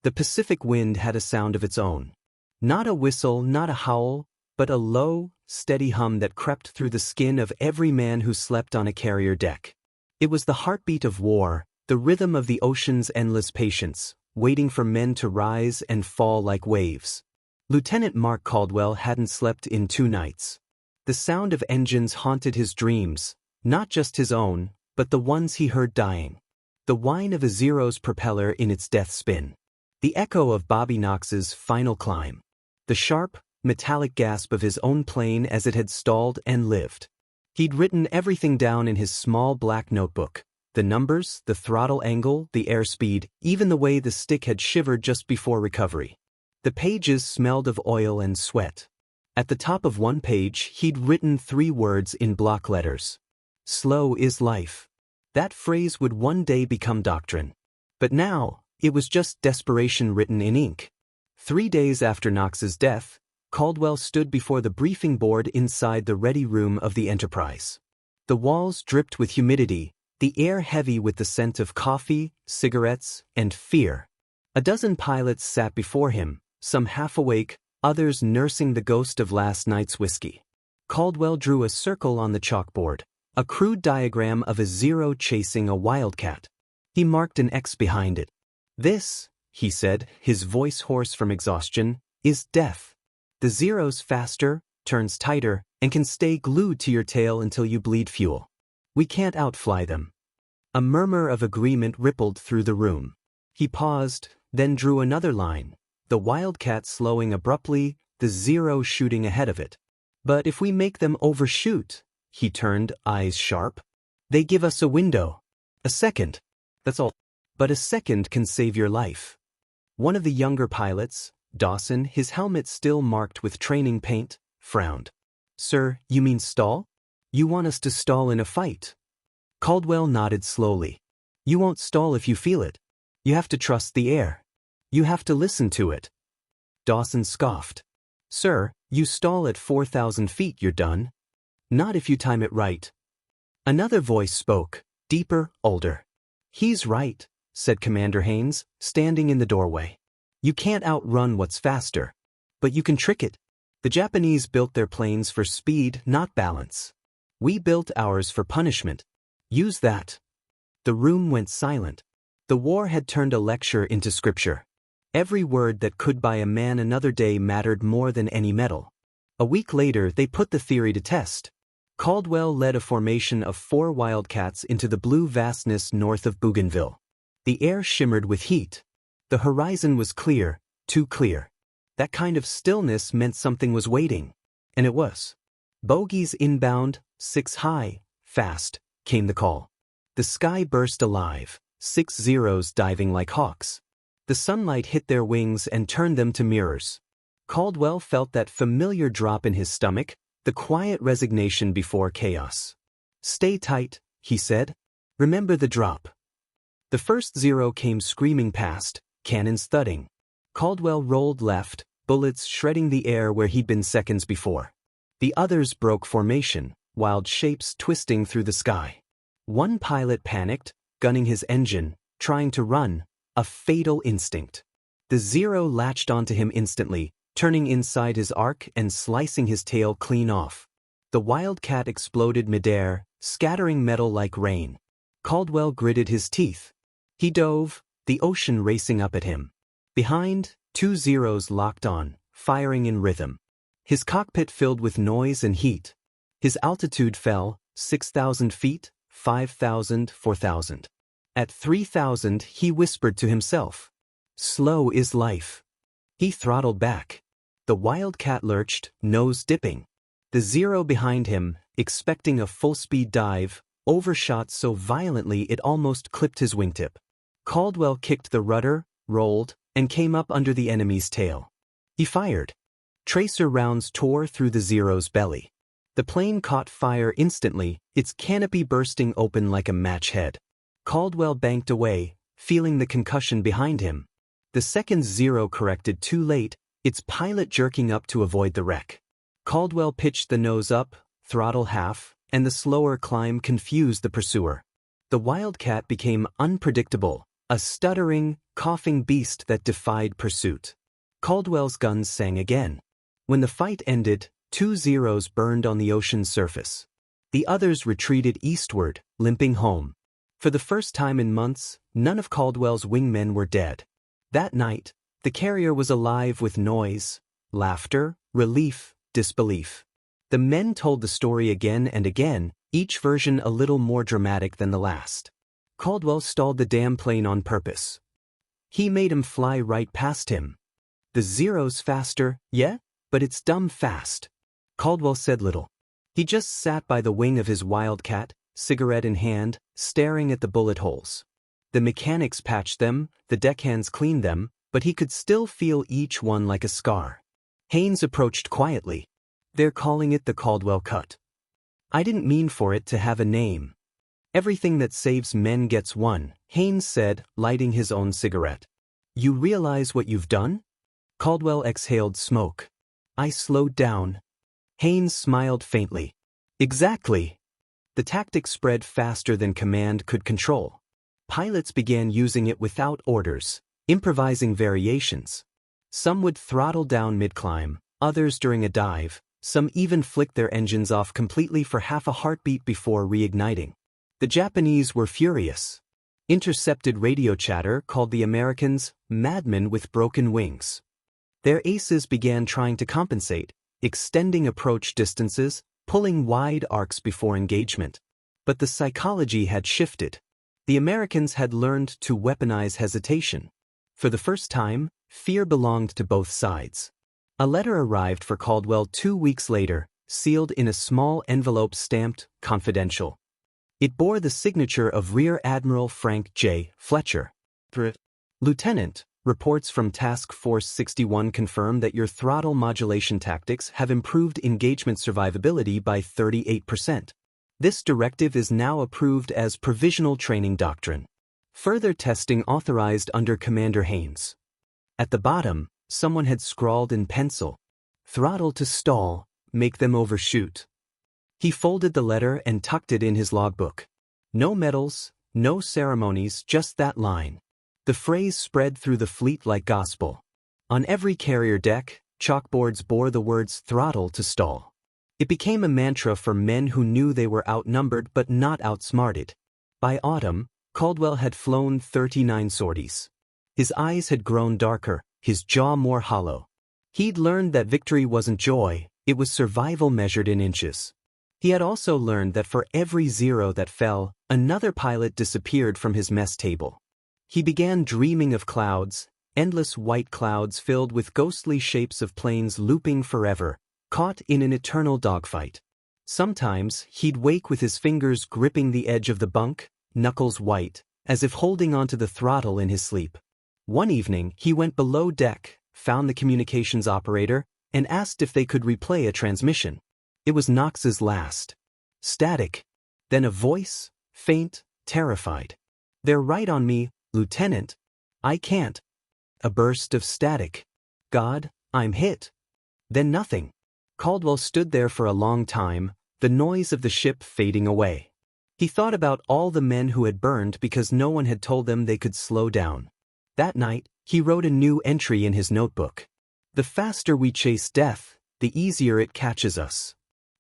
The Pacific wind had a sound of its own. Not a whistle, not a howl, but a low, steady hum that crept through the skin of every man who slept on a carrier deck. It was the heartbeat of war, the rhythm of the ocean's endless patience, waiting for men to rise and fall like waves. Lieutenant Mark Caldwell hadn't slept in 2 nights. The sound of engines haunted his dreams, not just his own, but the ones he heard dying. The whine of a Zero's propeller in its death spin. The echo of Bobby Knox's final climb. The sharp, metallic gasp of his own plane as it had stalled and lived. He'd written everything down in his small black notebook. The numbers, the throttle angle, the airspeed, even the way the stick had shivered just before recovery. The pages smelled of oil and sweat. At the top of one page, he'd written 3 words in block letters. Slow is life. That phrase would one day become doctrine. But now, it was just desperation written in ink. 3 days after Knox's death, Caldwell stood before the briefing board inside the ready room of the Enterprise. The walls dripped with humidity, the air heavy with the scent of coffee, cigarettes, and fear. A dozen pilots sat before him, some half awake, others nursing the ghost of last night's whiskey. Caldwell drew a circle on the chalkboard, a crude diagram of a Zero chasing a wildcat. He marked an X behind it. This, he said, his voice hoarse from exhaustion, is death. The Zero's faster, turns tighter, and can stay glued to your tail until you bleed fuel. We can't outfly them. A murmur of agreement rippled through the room. He paused, then drew another line, the wildcat slowing abruptly, the Zero shooting ahead of it. But if we make them overshoot, he turned, eyes sharp. They give us a window. A second. That's all. But a second can save your life. One of the younger pilots, Dawson, his helmet still marked with training paint, frowned. Sir, you mean stall? You want us to stall in a fight? Caldwell nodded slowly. You won't stall if you feel it. You have to trust the air. You have to listen to it. Dawson scoffed. Sir, you stall at 4,000 feet, you're done. Not if you time it right. Another voice spoke, deeper, older. He's right, said Commander Haynes, standing in the doorway. You can't outrun what's faster. But you can trick it. The Japanese built their planes for speed, not balance. We built ours for punishment. Use that. The room went silent. The war had turned a lecture into scripture. Every word that could buy a man another day mattered more than any medal. A week later, they put the theory to test. Caldwell led a formation of 4 wildcats into the blue vastness north of Bougainville. The air shimmered with heat. The horizon was clear, too clear. That kind of stillness meant something was waiting. And it was. Bogies inbound, 6 high, fast, came the call. The sky burst alive, 6 Zeros diving like hawks. The sunlight hit their wings and turned them to mirrors. Caldwell felt that familiar drop in his stomach, the quiet resignation before chaos. Stay tight, he said. Remember the drop. The first Zero came screaming past, cannons thudding. Caldwell rolled left, bullets shredding the air where he'd been seconds before. The others broke formation, wild shapes twisting through the sky. One pilot panicked, gunning his engine, trying to run, a fatal instinct. The Zero latched onto him instantly, turning inside his arc and slicing his tail clean off. The wildcat exploded midair, scattering metal like rain. Caldwell gritted his teeth. He dove, the ocean racing up at him. Behind, 2 Zeros locked on, firing in rhythm. His cockpit filled with noise and heat. His altitude fell, 6,000 feet, 5,000, 4,000. At 3,000, he whispered to himself. Slow is life. He throttled back. The wildcat lurched, nose dipping. The Zero behind him, expecting a full-speed dive, overshot so violently it almost clipped his wingtip. Caldwell kicked the rudder, rolled, and came up under the enemy's tail. He fired. Tracer rounds tore through the Zero's belly. The plane caught fire instantly, its canopy bursting open like a match head. Caldwell banked away, feeling the concussion behind him. The second Zero corrected too late, its pilot jerking up to avoid the wreck. Caldwell pitched the nose up, throttle half, and the slower climb confused the pursuer. The wildcat became unpredictable, a stuttering, coughing beast that defied pursuit. Caldwell's guns sang again. When the fight ended, 2 Zeros burned on the ocean's surface. The others retreated eastward, limping home. For the first time in months, none of Caldwell's wingmen were dead. That night, the carrier was alive with noise, laughter, relief, disbelief. The men told the story again and again, each version a little more dramatic than the last. Caldwell stalled the damn plane on purpose. He made him fly right past him. The Zero's faster, yeah, but it's dumb fast. Caldwell said little. He just sat by the wing of his Wildcat, cigarette in hand, staring at the bullet holes. The mechanics patched them, the deckhands cleaned them, but he could still feel each one like a scar. Haynes approached quietly. They're calling it the Caldwell Cut. I didn't mean for it to have a name. Everything that saves men gets one, Haynes said, lighting his own cigarette. You realize what you've done? Caldwell exhaled smoke. I slowed down. Haynes smiled faintly. Exactly. The tactic spread faster than command could control. Pilots began using it without orders, improvising variations. Some would throttle down mid-climb, others during a dive, some even flicked their engines off completely for half a heartbeat before reigniting. The Japanese were furious. Intercepted radio chatter called the Americans madmen with broken wings. Their aces began trying to compensate, extending approach distances, pulling wide arcs before engagement. But the psychology had shifted. The Americans had learned to weaponize hesitation. For the first time, fear belonged to both sides. A letter arrived for Caldwell 2 weeks later, sealed in a small envelope stamped confidential. It bore the signature of Rear Admiral Frank J. Fletcher. Lieutenant, reports from Task Force 61 confirm that your throttle modulation tactics have improved engagement survivability by 38%. This directive is now approved as provisional training doctrine. Further testing authorized under Commander Haynes. At the bottom, someone had scrawled in pencil, "Throttle to stall, make them overshoot." He folded the letter and tucked it in his logbook. No medals, no ceremonies, just that line. The phrase spread through the fleet like gospel. On every carrier deck, chalkboards bore the words "throttle to stall." It became a mantra for men who knew they were outnumbered but not outsmarted. By autumn, Caldwell had flown 39 sorties. His eyes had grown darker, his jaw more hollow. He'd learned that victory wasn't joy, it was survival measured in inches. He had also learned that for every Zero that fell, another pilot disappeared from his mess table. He began dreaming of clouds, endless white clouds filled with ghostly shapes of planes looping forever, caught in an eternal dogfight. Sometimes, he'd wake with his fingers gripping the edge of the bunk, knuckles white, as if holding onto the throttle in his sleep. One evening, he went below deck, found the communications operator, and asked if they could replay a transmission. It was Knox's last. Static. Then a voice, faint, terrified. "They're right on me, Lieutenant. I can't." A burst of static. "God, I'm hit." Then nothing. Caldwell stood there for a long time, the noise of the ship fading away. He thought about all the men who had burned because no one had told them they could slow down. That night, he wrote a new entry in his notebook. "The faster we chase death, the easier it catches us."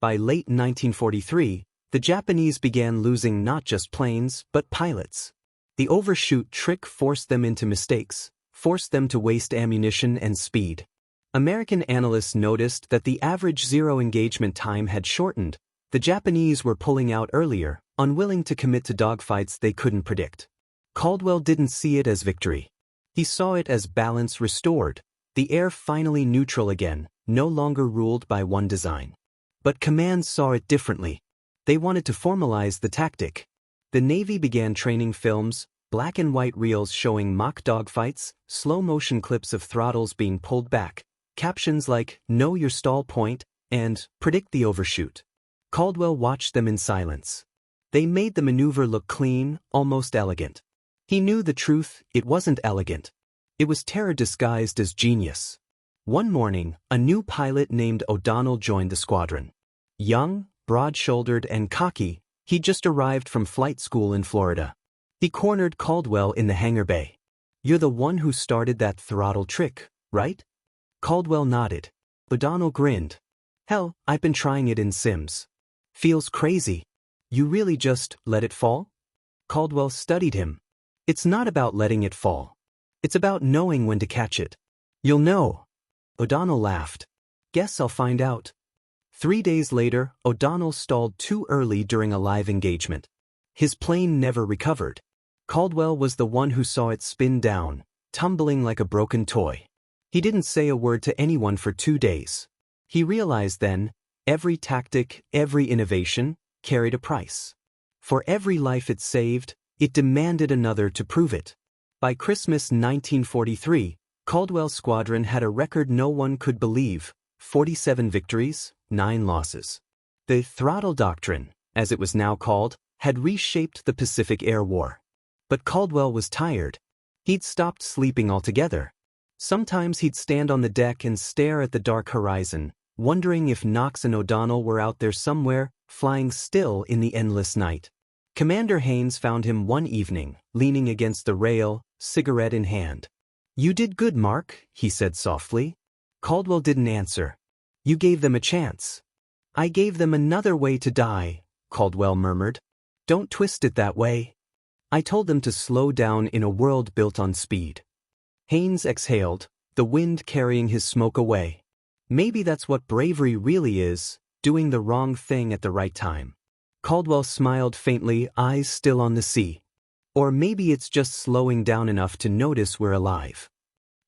By late 1943, the Japanese began losing not just planes, but pilots. The overshoot trick forced them into mistakes, forced them to waste ammunition and speed. American analysts noticed that the average Zero engagement time had shortened. The Japanese were pulling out earlier, unwilling to commit to dogfights they couldn't predict. Caldwell didn't see it as victory. He saw it as balance restored, the air finally neutral again, no longer ruled by one design. But command saw it differently. They wanted to formalize the tactic. The Navy began training films, black and white reels showing mock dogfights, slow-motion clips of throttles being pulled back, captions like "Know your stall point" and "Predict the overshoot." Caldwell watched them in silence. They made the maneuver look clean, almost elegant. He knew the truth, it wasn't elegant. It was terror disguised as genius. One morning, a new pilot named O'Donnell joined the squadron. Young, broad-shouldered, and cocky, he'd just arrived from flight school in Florida. He cornered Caldwell in the hangar bay. You're the one who started that throttle trick, right? Caldwell nodded. O'Donnell grinned. Hell, I've been trying it in Sims. Feels crazy. You really just let it fall? Caldwell studied him. It's not about letting it fall. It's about knowing when to catch it. You'll know. O'Donnell laughed. Guess I'll find out. 3 days later, O'Donnell stalled too early during a live engagement. His plane never recovered. Caldwell was the one who saw it spin down, tumbling like a broken toy. He didn't say a word to anyone for 2 days. He realized then, every tactic, every innovation, carried a price. For every life it saved, it demanded another to prove it. By Christmas 1943, Caldwell's squadron had a record no one could believe: 47 victories, 9 losses. The throttle doctrine, as it was now called, had reshaped the Pacific Air War. But Caldwell was tired. He'd stopped sleeping altogether. Sometimes he'd stand on the deck and stare at the dark horizon, wondering if Knox and O'Donnell were out there somewhere, flying still in the endless night. Commander Haynes found him one evening, leaning against the rail, cigarette in hand. "You did good, Mark," he said softly. Caldwell didn't answer. "You gave them a chance." "I gave them another way to die," Caldwell murmured. "Don't twist it that way. I told them to slow down in a world built on speed." Haynes exhaled, the wind carrying his smoke away. "Maybe that's what bravery really is, doing the wrong thing at the right time." Caldwell smiled faintly, eyes still on the sea. "Or maybe it's just slowing down enough to notice we're alive."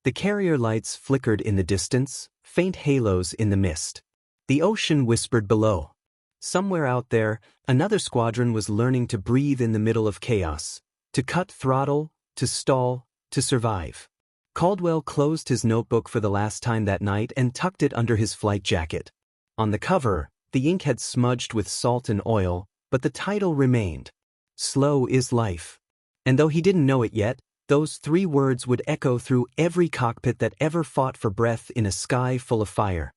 The carrier lights flickered in the distance, faint halos in the mist. The ocean whispered below. Somewhere out there, another squadron was learning to breathe in the middle of chaos, to cut throttle, to stall, to survive. Caldwell closed his notebook for the last time that night and tucked it under his flight jacket. On the cover, the ink had smudged with salt and oil, but the title remained: Slow is Life. And though he didn't know it yet, those 3 words would echo through every cockpit that ever fought for breath in a sky full of fire.